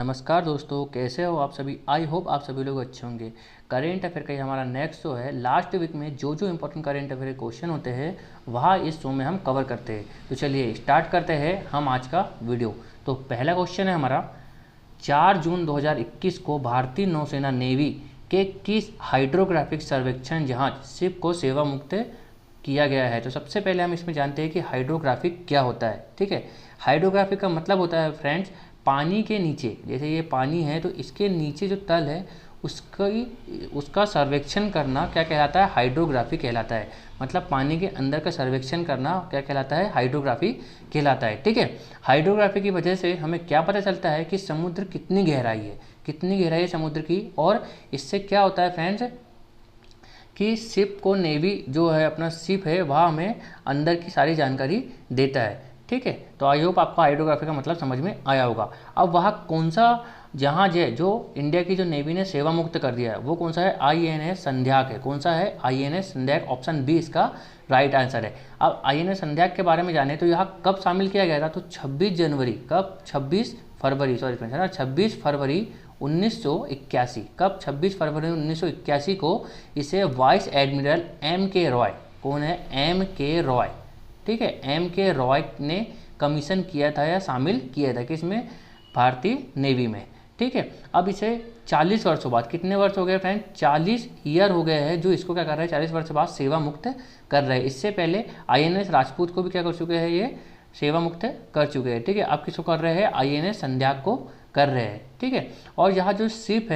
नमस्कार दोस्तों, कैसे हो आप सभी। आई होप आप सभी लोग अच्छे होंगे। करेंट अफेयर का ये हमारा नेक्स्ट शो है। लास्ट वीक में जो इंपॉर्टेंट करेंट अफेयर के क्वेश्चन होते हैं वह इस शो में हम कवर करते हैं। तो चलिए स्टार्ट करते हैं हम आज का वीडियो। तो पहला क्वेश्चन है हमारा, 4 जून 2021 को भारतीय नौसेना नेवी के किस हाइड्रोग्राफिक सर्वेक्षण जहाज शिप को सेवा मुक्त किया गया है। तो सबसे पहले हम इसमें जानते हैं कि हाइड्रोग्राफिक क्या होता है। ठीक है, हाइड्रोग्राफिक का मतलब होता है फ्रेंड्स, पानी के नीचे, जैसे ये पानी है तो इसके नीचे जो तल है उसका सर्वेक्षण करना क्या कहलाता है, हाइड्रोग्राफी कहलाता है। मतलब पानी के अंदर का सर्वेक्षण करना क्या कहलाता है, हाइड्रोग्राफी कहलाता है। ठीक है, हाइड्रोग्राफी की वजह से हमें क्या पता चलता है कि समुद्र कितनी गहराई है, कितनी गहराई है समुद्र की। और इससे क्या होता है फ्रेंड्स कि शिप को, नेवी जो है अपना शिप है, वह हमें अंदर की सारी जानकारी देता है। ठीक है, तो आई होप आपको हाइड्रोग्राफी का मतलब समझ में आया होगा। अब वह कौन सा जहाज है जो इंडिया की जो नेवी ने सेवा मुक्त कर दिया है, वो कौन सा है, INS संध्याक है। कौन सा है, INS संध्याक। ऑप्शन बी इसका राइट आंसर है। अब INS संध्याक के बारे में जाने तो यहाँ कब शामिल किया गया था, तो 26 जनवरी, कब, 26 फरवरी, सॉरी फ्रेंड्स है ना, 26 फरवरी 1981। कब, 26 फरवरी 1981 को इसे वाइस एडमिरल M.K. रॉय, कौन है, M.K. रॉय, ठीक है, M.K. रॉय ने कमीशन किया था या शामिल किया था, किसमें, भारतीय नेवी में। ठीक है, अब इसे 40 वर्षों बाद, कितने वर्ष हो गए फ्रेंड, 40 ईयर हो गए हैं जो इसको क्या कर रहे हैं, 40 वर्ष बाद सेवा मुक्त कर रहे हैं। इससे पहले INS राजपूत को भी क्या कर चुके हैं, ये सेवा मुक्त कर चुके हैं। ठीक है, अब किसको कर रहे हैं, INS संध्याक को कर रहे हैं। ठीक है, और यहाँ जो शिप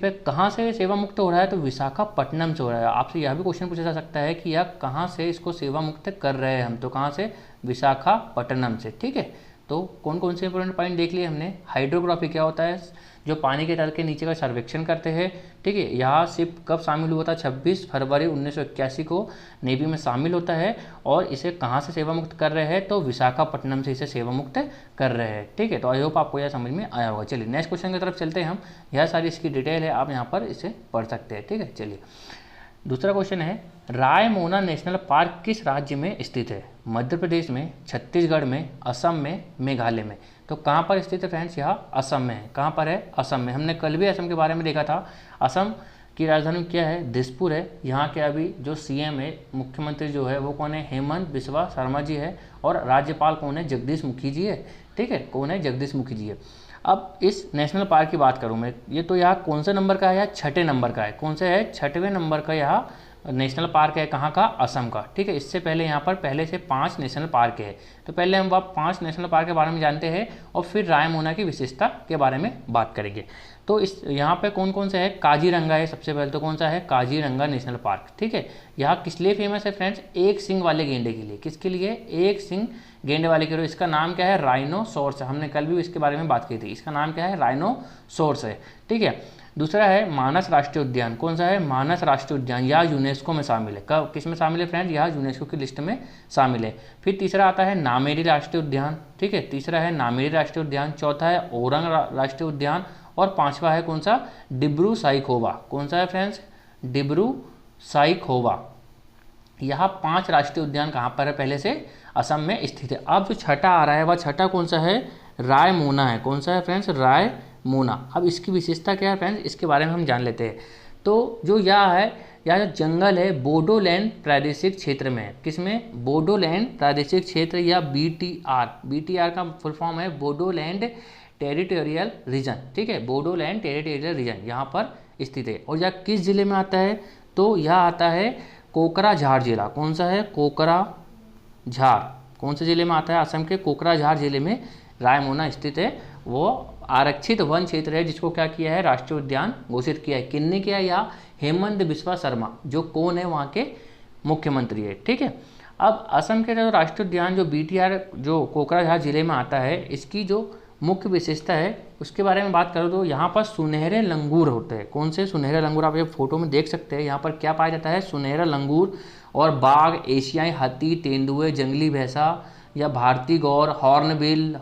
है कहाँ से सेवा मुक्त हो रहा है, तो विशाखापट्टनम से हो रहा है। आपसे यह भी क्वेश्चन पूछा जा सकता है कि यह कहाँ से इसको सेवा मुक्त कर रहे हैं हम, तो कहाँ से, विशाखापट्टनम से। ठीक है, तो कौन कौन से इंपॉर्टेंट पॉइंट देख लिए हमने। हाइड्रोग्राफी क्या होता है, जो पानी के तल के नीचे का सर्वेक्षण करते हैं। ठीक है, यहाँ शिप कब शामिल हुआ था, 26 फरवरी 1981 को नेवी में शामिल होता है। और इसे कहाँ से सेवा मुक्त कर रहे हैं, तो विशाखापट्टनम से इसे सेवा मुक्त कर रहे हैं। ठीक है, तो आई होप आपको यह समझ में आया होगा। चलिए नेक्स्ट क्वेश्चन की तरफ चलते हैं हम। यह सारी इसकी डिटेल है, आप यहाँ पर इसे पढ़ सकते हैं। ठीक है, चलिए दूसरा क्वेश्चन है, रायमोना नेशनल पार्क किस राज्य में स्थित है। मध्य प्रदेश में, छत्तीसगढ़ में, असम में, मेघालय में। तो कहाँ पर स्थित है फ्रेंड्स, यह असम में है। कहाँ पर है, असम में। हमने कल भी असम के बारे में देखा था। असम की राजधानी क्या है, दिसपुर है। यहाँ के अभी जो CM है, मुख्यमंत्री जो है वो कौन है, हेमंत बिस्वा शर्मा जी है। और राज्यपाल कौन है, जगदीश मुखी जी है। ठीक है, कौन है, जगदीश मुखी जी है। अब इस नेशनल पार्क की बात करूँ मैं, ये तो यहाँ कौन से नंबर का है, यह 6ठे नंबर का है। कौन से है, 6वें नंबर का यहाँ नेशनल पार्क है। कहाँ का, असम का। ठीक है, इससे पहले यहाँ पर पहले से 5 नेशनल पार्क है। तो पहले हम 5 नेशनल पार्क के बारे में जानते हैं और फिर रायमोना की विशेषता के बारे में बात करेंगे। तो इस यहाँ पे कौन कौन से है, काजीरंगा है सबसे पहले। तो कौन सा है, काजीरंगा नेशनल पार्क। ठीक है, यहाँ किस लिए फेमस है फ्रेंड्स, एक सिंग वाले गेंडे के लिए। किसके लिए, एक सिंग गेंडे वाले के लिए। इसका नाम क्या है, राइनोसोर्स है। हमने कल भी इसके बारे में बात की थी। इसका नाम क्या है, राइनोसोर्स है। ठीक है, दूसरा है मानस राष्ट्रीय उद्यान। कौन सा है, मानस राष्ट्रीय उद्यान। यह यूनेस्को में शामिल है। कब, किस में शामिल है फ्रेंड्स, यह यूनेस्को की लिस्ट में शामिल है। फिर तीसरा आता है नामेरी राष्ट्रीय उद्यान। ठीक है, तीसरा है नामेरी राष्ट्रीय उद्यान। चौथा है ओरंग राष्ट्रीय उद्यान। और पांचवा है कौन सा, डिब्रू साइखोवा। कौन सा है फ्रेंड्स, डिब्रू साइखोवा। यहाँ 5 राष्ट्रीय उद्यान कहाँ पर है, पहले से असम में स्थित है। अब जो छठा आ रहा है वह छठा कौन सा है, रायमोना है। कौन सा है फ्रेंड्स, रायमोना। अब इसकी विशेषता क्या है फ्रेंड्स, इसके बारे में हम जान लेते हैं। तो जो यह है, यह जो जंगल है बोडोलैंड प्रादेशिक क्षेत्र में है। किसमें, बोडोलैंड प्रादेशिक क्षेत्र या BTR का फुल फॉर्म है बोडोलैंड टेरिटोरियल रीजन। ठीक है, बोडोलैंड टेरिटोरियल रीजन यहाँ पर स्थित है। और यह किस जिले में आता है, तो यह आता है कोकराझार जिला। कौन सा है, कोकराझार। कौन से जिले में आता है, असम के कोकराझार जिले में रायमोना स्थित है। वो आरक्षित वन क्षेत्र है जिसको क्या किया है, राष्ट्रीय उद्यान घोषित किया है। किन्ने किया, या हेमंत बिस्वा शर्मा, जो कौन है वहाँ के मुख्यमंत्री है। ठीक है, अब असम के जो राष्ट्रीय उद्यान जो BTR जो कोकराझार जिले में आता है, इसकी जो मुख्य विशेषता है उसके बारे में बात करो तो यहाँ पर सुनहरे लंगूर होते हैं। कौन से, सुनहरे लंगूर। आप ये फोटो में देख सकते हैं। यहाँ पर क्या पाया जाता है, सुनहरा लंगूर और बाघ, एशियाई हाथी, तेंदुए, जंगली भैंसा या भारतीय गौर, हॉर्नबिल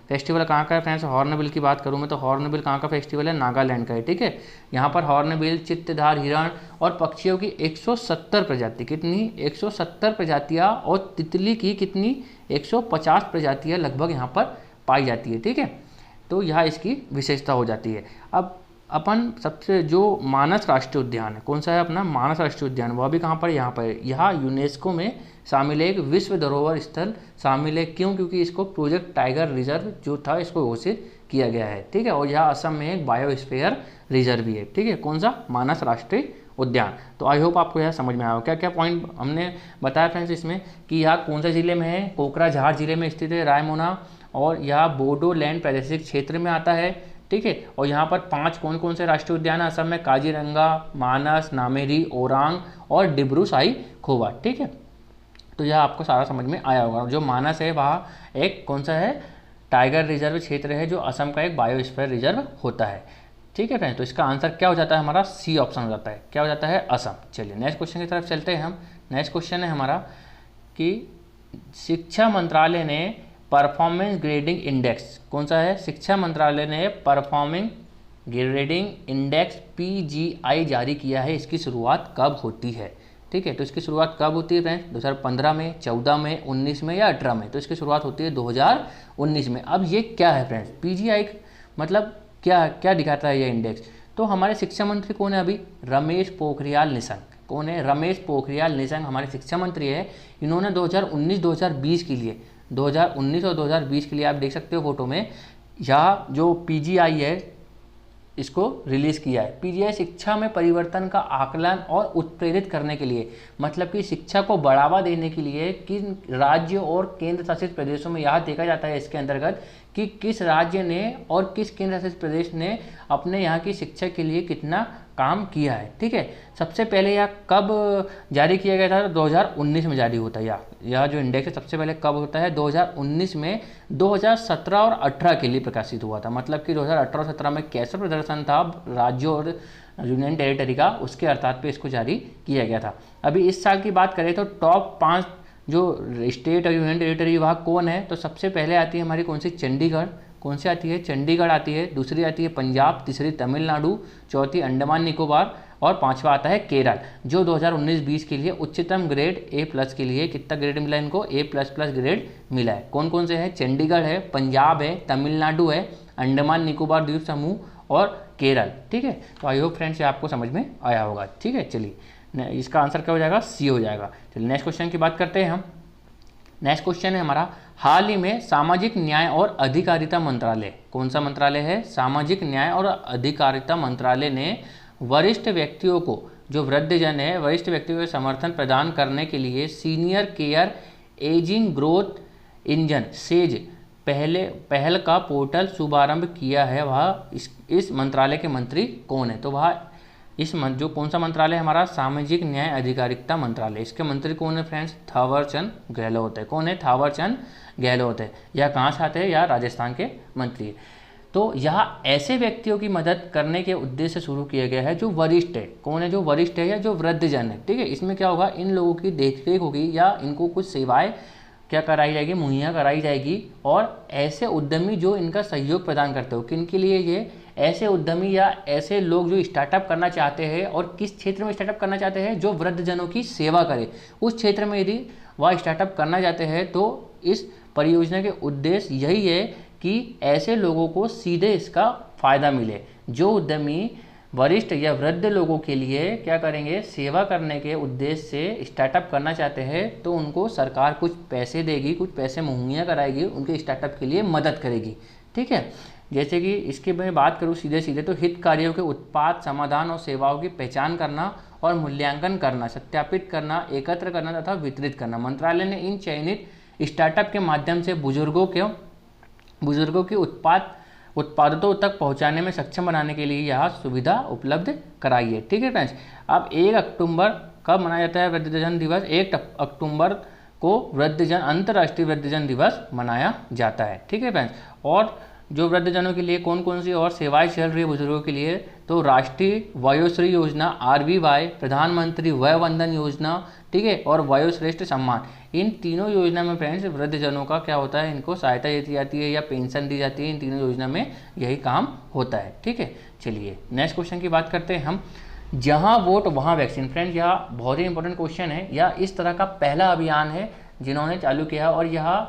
फेस्टिवल कहाँ का है फ्रेंड्स, हॉर्नबिल की बात करूँ मैं तो हॉर्नबिल कहाँ का फेस्टिवल है, नागालैंड का है। ठीक है, यहाँ पर हॉर्नबिल, चित्तधार हिरण और पक्षियों की 170 प्रजाति, कितनी, 170 प्रजातियाँ, और तितली की कितनी, 150 प्रजातियाँ लगभग यहाँ पर पाई जाती है। ठीक है, तो यह इसकी विशेषता हो जाती है। अब अपन सबसे जो मानस राष्ट्रीय उद्यान है, कौन सा है अपना मानस राष्ट्रीय उद्यान, वह भी कहाँ पर, यहाँ पर, यहाँ यूनेस्को में शामिल है, एक विश्व धरोहर स्थल शामिल है। क्यों? क्योंकि इसको प्रोजेक्ट टाइगर रिजर्व जो था इसको घोषित किया गया है, ठीक है। और यह असम में एक बायोस्फीयर रिजर्व भी है, ठीक है। कौन सा? मानस राष्ट्रीय उद्यान। तो आई होप आपको यह समझ में आया। क्या क्या पॉइंट हमने बताया फ्रेंड्स इसमें, कि यह कौन से जिले में है, कोकराझार जिले में स्थित है रायमोना, और यह बोडोलैंड प्रादेशिक क्षेत्र में आता है, ठीक है। और यहाँ पर 5 कौन कौन से राष्ट्रीय उद्यान है असम में, काजीरंगा, मानस, नामेरी, ओरांग और डिब्रू साईखोवा, ठीक है। तो यह आपको सारा समझ में आया होगा। जो मानस है वह एक कौन सा है, टाइगर रिजर्व क्षेत्र है, जो असम का एक बायोस्फीयर रिजर्व होता है, ठीक है फ्रेंड्स। तो इसका आंसर क्या हो जाता है हमारा, सी ऑप्शन हो जाता है। क्या हो जाता है? असम। चलिए नेक्स्ट क्वेश्चन की तरफ चलते हैं हम। नेक्स्ट क्वेश्चन है हमारा कि शिक्षा मंत्रालय ने परफॉर्मेंस ग्रेडिंग इंडेक्स, कौन सा है, शिक्षा मंत्रालय ने परफॉर्मिंग ग्रेडिंग इंडेक्स PGI जारी किया है, इसकी शुरुआत कब होती है, ठीक है। तो इसकी शुरुआत कब होती है फ्रेंड्स, 2015 में, 14 में, 19 में या 18 में। तो इसकी शुरुआत होती है 2019 में। अब ये क्या है फ्रेंड्स, PGI मतलब क्या क्या दिखाता है ये इंडेक्स। तो हमारे शिक्षा मंत्री कौन है अभी, रमेश पोखरियाल निशंक। कौन है? रमेश पोखरियाल निशंक हमारे शिक्षा मंत्री है। इन्होंने 2019-2020 के लिए, 2019 और 2020 के लिए आप देख सकते हो फोटो में, यह जो PGI है इसको रिलीज़ किया है। PGI शिक्षा में परिवर्तन का आकलन और उत्प्रेरित करने के लिए, मतलब कि शिक्षा को बढ़ावा देने के लिए किन राज्य और केंद्र शासित प्रदेशों में यह देखा जाता है इसके अंतर्गत कि किस राज्य ने और किस केंद्र शासित प्रदेश ने अपने यहाँ की शिक्षा के लिए कितना काम किया है, ठीक है। सबसे पहले यह कब जारी किया गया था, 2019 में जारी होता है। यह जो इंडेक्स है सबसे पहले कब होता है, 2019 में, 2017 और 18 के लिए प्रकाशित हुआ था। मतलब कि 2018 और 17 में कैसा प्रदर्शन था राज्यों और यूनियन टेरिटरी का, उसके अर्थात पे इसको जारी किया गया था। अभी इस साल की बात करें तो टॉप 5 जो स्टेट और यूनियन टेरिटरी वहाँ कौन है, तो सबसे पहले आती है हमारी कौन सी, चंडीगढ़। कौन सी आती है? चंडीगढ़ आती है। दूसरी आती है पंजाब, तीसरी तमिलनाडु, चौथी अंडमान निकोबार और पांचवा आता है केरल, जो 2019-20 के लिए उच्चतम ग्रेड A+ के लिए कितना ग्रेड मिला इनको, A++ ग्रेड मिला है। कौन कौन से हैं? चंडीगढ़ है, पंजाब है, तमिलनाडु है, अंडमान निकोबार द्वीप समूह और केरल, ठीक है। तो आई होप फ्रेंड्स ये आपको समझ में आया होगा, ठीक है। चलिए इसका आंसर क्या हो जाएगा, सी हो जाएगा। चलिए नेक्स्ट क्वेश्चन की बात करते हैं हम। नेक्स्ट क्वेश्चन है हमारा, हाल ही में सामाजिक न्याय और अधिकारिता मंत्रालय, कौन सा मंत्रालय है, सामाजिक न्याय और अधिकारिता मंत्रालय ने वरिष्ठ व्यक्तियों को, जो वृद्धजन है, वरिष्ठ व्यक्तियों को समर्थन प्रदान करने के senior care ageing growth engine says पहल का पोर्टल शुभारंभ किया है। वह इस मंत्रालय के मंत्री कौन है, तो वह जो कौन सा मंत्रालय हमारा, सामाजिक न्याय अधिकारिता मंत्रालय, इसके मंत्री कौन है फ्रेंड्स, थावरचंद गहलोत है। कौन है? थावरचंद गहलोत है। यह कहाँ से आते हैं, यह राजस्थान के मंत्री है। तो यह ऐसे व्यक्तियों की मदद करने के उद्देश्य से शुरू किया गया है जो वरिष्ठ है। कौन है? जो वरिष्ठ है या जो वृद्धजन है, ठीक है। इसमें क्या होगा, इन लोगों की देखरेख होगी या इनको कुछ सेवाएं क्या कराई जाएगी, मुहैया कराई जाएगी। और ऐसे उद्यमी जो इनका सहयोग प्रदान करते हो, किन के लिए ये, ऐसे उद्यमी या ऐसे लोग जो स्टार्टअप करना चाहते हैं, और किस क्षेत्र में स्टार्टअप करना चाहते हैं, जो वृद्धजनों की सेवा करे उस क्षेत्र में यदि वह स्टार्टअप करना चाहते हैं, तो इस परियोजना के उद्देश्य यही है कि ऐसे लोगों को सीधे इसका फायदा मिले। जो उद्यमी वरिष्ठ या वृद्ध लोगों के लिए क्या करेंगे, सेवा करने के उद्देश्य से स्टार्टअप करना चाहते हैं, तो उनको सरकार कुछ पैसे देगी, कुछ पैसे मुहैया कराएगी, उनके स्टार्टअप के लिए मदद करेगी, ठीक है। जैसे कि इसकी मैं बात करूँ सीधे तो हितकारियों के उत्पाद, समाधान और सेवाओं की पहचान करना और मूल्यांकन करना, सत्यापित करना, एकत्र करना तथा वितरित करना। मंत्रालय ने इन चयनित स्टार्टअप के माध्यम से बुजुर्गों की उत्पादों तक पहुंचाने में सक्षम बनाने के लिए यह सुविधा उपलब्ध कराई है, ठीक है फ्रेंड्स। अब 1 अक्टूबर कब मनाया जाता है वृद्धजन दिवस, 1 अक्टूबर को अंतर्राष्ट्रीय वृद्धजन दिवस मनाया जाता है, ठीक है फ्रेंड्स। और जो वृद्धजनों के लिए कौन कौन सी और सेवाएं चल रही है बुजुर्गों के लिए, तो राष्ट्रीय वयोश्री योजना RVY, प्रधानमंत्री वय वंदन योजना, ठीक है, और वयोश्रेष्ठ सम्मान। इन तीनों योजना में फ्रेंड्स वृद्धजनों का क्या होता है, इनको सहायता दी जाती है या पेंशन दी जाती है। इन तीनों योजना में यही काम होता है, ठीक है। चलिए नेक्स्ट क्वेश्चन की बात करते हैं हम। जहां वोट वहां वैक्सीन, फ्रेंड्स यह बहुत ही इंपॉर्टेंट क्वेश्चन है। यह इस तरह का पहला अभियान है जिन्होंने चालू किया, और यह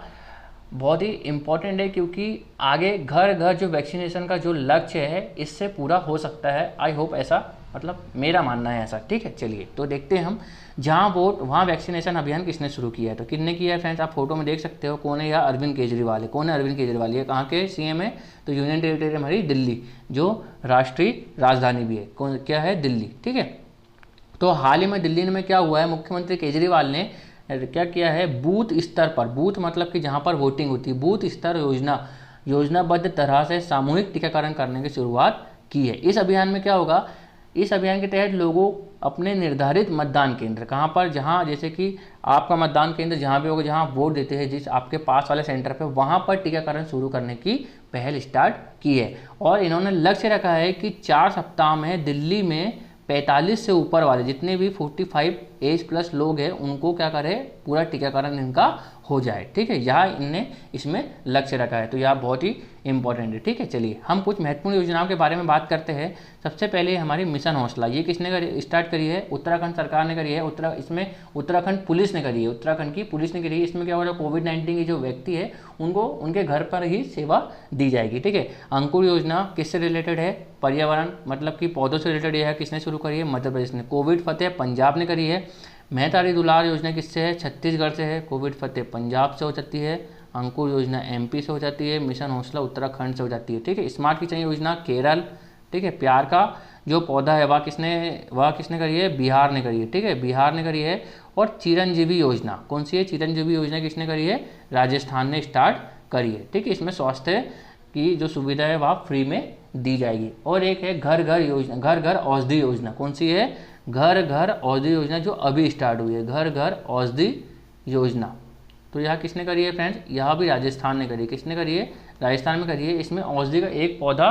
बहुत ही इम्पोर्टेंट है, क्योंकि आगे घर घर जो वैक्सीनेशन का जो लक्ष्य है इससे पूरा हो सकता है। आई होप ऐसा, मतलब मेरा मानना है ऐसा। ठीक है, चलिए तो देखते हैं हम, जहाँ वोट वहाँ वैक्सीनेशन अभियान किसने शुरू किया है। तो किसने किया है फ्रेंड्स, आप फोटो में देख सकते हो कौन है, यह अरविंद केजरीवाल है। कौन है अरविंद केजरीवाल, ये कहाँ के सीएम है, तो यूनियन टेरिटरी हमारी दिल्ली, जो राष्ट्रीय राजधानी भी है, कौन क्या है, दिल्ली। ठीक है, तो हाल ही में दिल्ली में क्या हुआ है, मुख्यमंत्री केजरीवाल ने क्या किया है, बूथ स्तर पर, बूथ मतलब कि जहाँ पर वोटिंग होती है, बूथ स्तर योजनाबद्ध तरह से सामूहिक टीकाकरण करने की शुरुआत की है। इस अभियान में क्या होगा, इस अभियान के तहत लोगों अपने निर्धारित मतदान केंद्र, कहाँ पर, जहाँ जैसे कि आपका मतदान केंद्र जहाँ भी होगा, जहाँ आप वोट देते हैं, जिस आपके पास वाले सेंटर पे, वहाँ पर टीकाकरण शुरू करने की पहल स्टार्ट की है। और इन्होंने लक्ष्य रखा है कि 4 सप्ताह में दिल्ली में 45 से ऊपर वाले जितने भी 45 एज प्लस लोग हैं उनको क्या करें, पूरा टीकाकरण इनका हो जाए। ठीक है, यह इनने इसमें लक्ष्य रखा है, तो यह बहुत ही इंपॉर्टेंट है। ठीक है, चलिए हम कुछ महत्वपूर्ण योजनाओं के बारे में बात करते हैं। सबसे पहले हमारी मिशन हौसला, ये किसने स्टार्ट करी है, उत्तराखंड सरकार ने करी है। इसमें उत्तराखंड पुलिस ने करी है, उत्तराखंड की पुलिस ने करी है। इसमें क्या होगा, कोविड-19 के जो व्यक्ति है उनको उनके घर पर ही सेवा दी जाएगी। ठीक है, अंकुर योजना किससे रिलेटेड है, पर्यावरण मतलब कि पौधों से रिलेटेड है, किसने शुरू करी है, मध्य प्रदेश ने। कोविड फतेह पंजाब ने करी है। मेहतारी दुलार योजना किससे है, छत्तीसगढ़ से है। कोविड फतेह पंजाब से हो जाती है। अंकुर योजना एमपी से हो जाती है। मिशन हौसला उत्तराखंड से हो जाती है। ठीक है, स्मार्ट किचन योजना केरल। ठीक है, प्यार का जो पौधा है वह किसने करी है, बिहार ने करी है। ठीक है, बिहार ने करी है। और चिरंजीवी योजना कौन सी है, चिरंजीवी योजना किसने करी है, राजस्थान ने स्टार्ट करी है। ठीक है, इसमें स्वास्थ्य की जो सुविधा है वह फ्री में दी जाएगी। और एक है घर घर योजना, घर घर औषधि योजना, कौन सी है, घर घर औषधि योजना, जो अभी स्टार्ट हुई है, घर घर औषधि योजना। तो यह किसने करी है फ्रेंड्स, यह भी राजस्थान ने करी है। किसने करी है, राजस्थान में करी है। इसमें औषधि का एक पौधा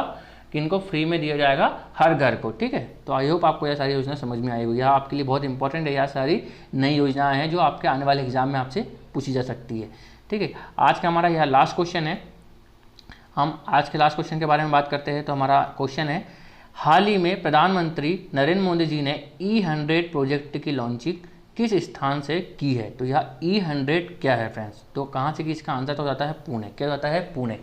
किनको फ्री में दिया जाएगा, हर घर को। ठीक है, तो आई होप आपको यह सारी योजना समझ में आई होगी। यह आपके लिए बहुत इंपॉर्टेंट है, यह सारी नई योजनाएं हैं जो आपके आने वाले एग्जाम में आपसे पूछी जा सकती है। ठीक है, आज का हमारा यह लास्ट क्वेश्चन है। हम आज के लास्ट क्वेश्चन के बारे में बात करते हैं। तो हमारा क्वेश्चन है, हाल ही में प्रधानमंत्री नरेंद्र मोदी जी ने E100 प्रोजेक्ट की लॉन्चिंग किस स्थान से की है। तो यह E100 क्या है फ्रेंड्स, तो कहाँ से की, इसका आंसर तो जाता है पुणे। क्या जाता है, पुणे।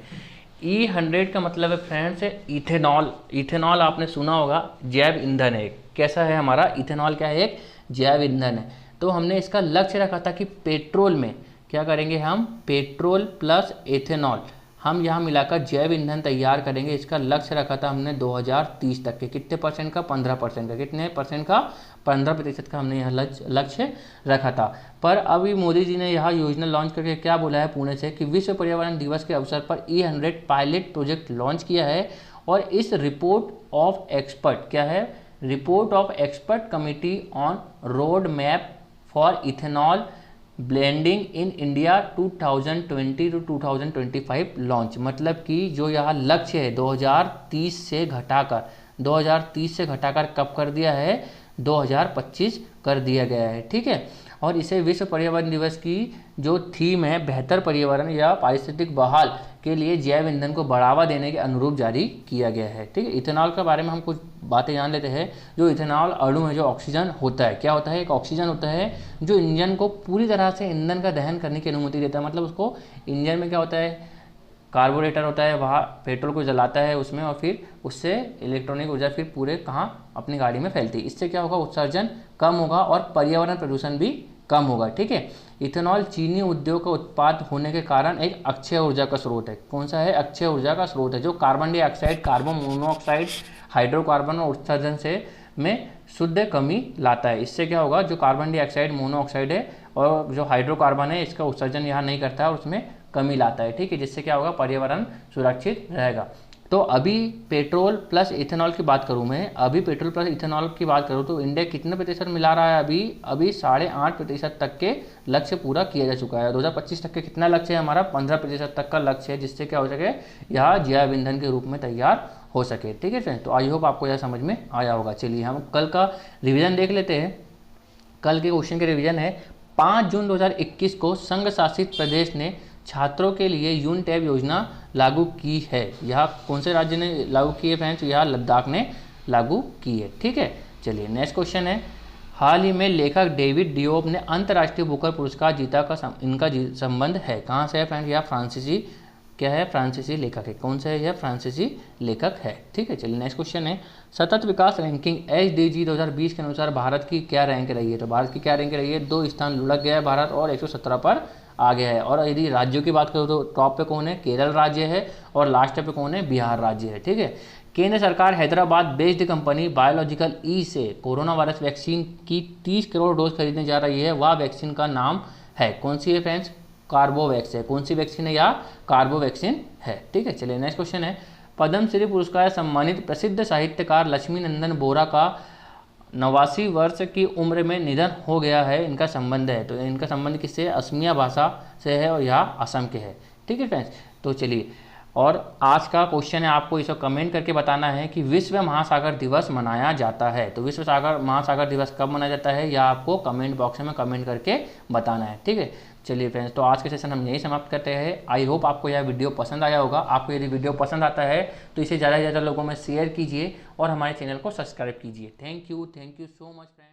E100 का मतलब है फ्रेंड्स इथेनॉल। इथेनॉल आपने सुना होगा, जैव ईंधन है। कैसा है हमारा इथेनॉल, क्या है, एक जैव ईंधन है। तो हमने इसका लक्ष्य रखा था कि पेट्रोल में क्या करेंगे हम, पेट्रोल प्लस एथेनॉल हम यहाँ मिलाकर जैव ईंधन तैयार करेंगे। इसका लक्ष्य रखा था हमने 2030 तक के, कितने परसेंट का, 15% का। कितने परसेंट का, 15% का हमने यह लक्ष्य रखा था। पर अभी मोदी जी ने यह योजना लॉन्च करके क्या बोला है पुणे से, कि विश्व पर्यावरण दिवस के अवसर पर E100 पायलट प्रोजेक्ट लॉन्च किया है। और इस रिपोर्ट ऑफ एक्सपर्ट, क्या है, report of expert committee on road map for ethanol blending in India 2020 to 2025 launch. मतलब कि जो यहाँ लक्ष्य है 2030 से घटाकर कब कर दिया है, 2025 कर दिया गया है। ठीक है, और इसे विश्व पर्यावरण दिवस की जो थीम है, बेहतर पर्यावरण या पारिस्थितिक बहाल के लिए जैव ईंधन को बढ़ावा देने के अनुरूप जारी किया गया है। ठीक है, इथेनॉल के बारे में हम कुछ बातें जान लेते हैं। जो इथेनॉल अणु है, जो ऑक्सीजन होता है, क्या होता है, एक ऑक्सीजन होता है जो इंजन को पूरी तरह से ईंधन का दहन करने की अनुमति देता है। मतलब उसको इंजन में क्या होता है, कार्बोरेटर होता है, वहाँ पेट्रोल को जलाता है उसमें, और फिर उससे इलेक्ट्रॉनिक ऊर्जा फिर पूरे कहाँ, अपनी गाड़ी में फैलती है। इससे क्या होगा, उत्सर्जन कम होगा और पर्यावरण प्रदूषण भी कम होगा। ठीक है, इथेनॉल चीनी उद्योग का उत्पाद होने के कारण एक अक्षय ऊर्जा का स्रोत है। कौन सा है, अक्षय ऊर्जा का स्रोत है, जो carbon dioxide, carbon monoxide, hydrocarbon और उत्सर्जन से में शुद्ध कमी लाता है। इससे क्या होगा, जो कार्बन डाइऑक्साइड, मोनोऑक्साइड है और जो हाइड्रोकार्बन है, इसका उत्सर्जन यहाँ नहीं करता है और उसमें कमी लाता है। ठीक है, जिससे क्या होगा, पर्यावरण सुरक्षित रहेगा। तो अभी पेट्रोल प्लस इथेनॉल की बात करूं मैं, अभी पेट्रोल प्लस इथेनॉल की बात करूं तो इंडिया कितने प्रतिशत मिला रहा है, अभी 8.5% तक के लक्ष्य पूरा किया जा चुका है। 2025 तक के कितना लक्ष्य है हमारा, 15% तक का लक्ष्य है, जिससे क्या हो सके, यह जैव ईंधन के रूप में तैयार हो सके। ठीक है फ्रेंड्स, तो आई होप आपको यह समझ में आया होगा। चलिए हम कल का रिविजन देख लेते हैं। कल के क्वेश्चन के रिविजन है, 5 जून 2021 को संघ शासित प्रदेश ने छात्रों के लिए यूनटैब योजना लागू की है। यह कौन से राज्य ने लागू की है फ्रेंड्स, यह लद्दाख ने लागू की है। ठीक है, चलिए नेक्स्ट क्वेश्चन है, हाल ही में लेखक डेविड डियोप ने अंतर्राष्ट्रीय बुकर पुरस्कार जीता का इनका संबंध है, कहाँ से है फ्रेंड? यह फ्रांसीसी क्या है? फ्रांसीसी लेखक है। कौन सा है? यह फ्रांसीसी लेखक है। ठीक है, चलिए नेक्स्ट क्वेश्चन है, सतत विकास रैंकिंग SDG 2020 के अनुसार भारत की क्या रैंक रही है? तो भारत की क्या रैंक रही है? 2 स्थान लुढ़क गया है भारत और 117 पर आ गया है। और यदि राज्यों की बात करूँ तो टॉप पे कौन है? केरल राज्य है और लास्ट पे कौन है? बिहार राज्य है। ठीक है, केंद्र सरकार हैदराबाद बेस्ड कंपनी बायोलॉजिकल ई से कोरोना वायरस वैक्सीन की 30 करोड़ डोज खरीदने जा रही है। वह वैक्सीन का नाम है, कौन सी है फ्रेंड्स? कार्बोवैक्स है। कौन सी वैक्सीन है? या कार्बोवैक्सीन है। ठीक है, चलिए नेक्स्ट क्वेश्चन है, पद्मश्री पुरस्कार सम्मानित प्रसिद्ध साहित्यकार लक्ष्मी नंदन बोरा का 89 वर्ष की उम्र में निधन हो गया है, इनका संबंध है। तो इनका संबंध किससे? असमिया भाषा से है और यह असम के है। ठीक है फ्रेंड्स, तो चलिए, और आज का क्वेश्चन है, आपको इसे कमेंट करके बताना है कि विश्व महासागर दिवस मनाया जाता है। तो विश्व महासागर दिवस कब मनाया जाता है, यह आपको कमेंट बॉक्स में कमेंट करके बताना है। ठीक है, चलिए फ्रेंड्स, तो आज के सेशन हम यही समाप्त करते हैं। आई होप आपको यह वीडियो पसंद आया होगा। आपको यदि वीडियो पसंद आता है तो इसे ज़्यादा से ज़्यादा लोगों में शेयर कीजिए और हमारे चैनल को सब्सक्राइब कीजिए। Thank you so much friends.